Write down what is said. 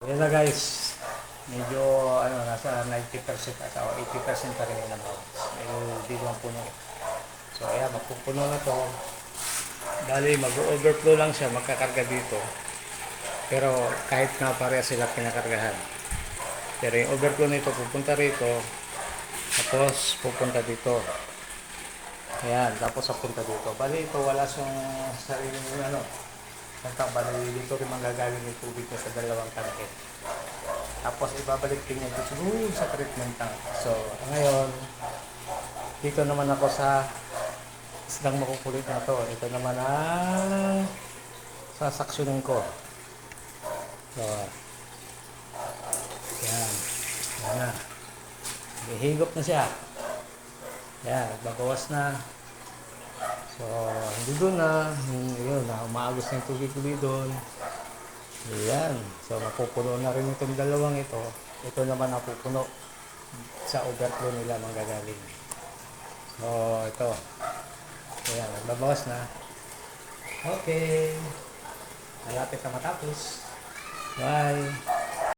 Yan na guys, medyo nasa 90% at o 80% pa rin yung nabawas. Dito ang puno. So ayan, mapupuno na to. Dali, mag-overflow lang siya, magkakarga dito. Pero kahit na pareha sila pinakargahan. Pero yung overflow nito pupunta rito, tapos pupunta dito. Ayan, tapos pupunta dito. Bali ito, wala siyang sariling bali dito rin manggagaling yung tubig niya sa dalawang tangke. Tapos ibabalik din niya dito sa treatment tank. So ngayon, dito naman ako sa isdang makukulit na to. Ito naman ang sasaksyonin ko. So, yan. Yan na. Hihigop na siya. Yan, babawas na. So, hindi doon na. Yun, umaagos na yung tubig-tubig doon. Yan. So, mapupuno na rin itong dalawang ito. Ito naman napupuno sa overflow nila manggagaling. So, ito. Ayan, nagbabawas na. Okay. Malapit na matapos. Bye.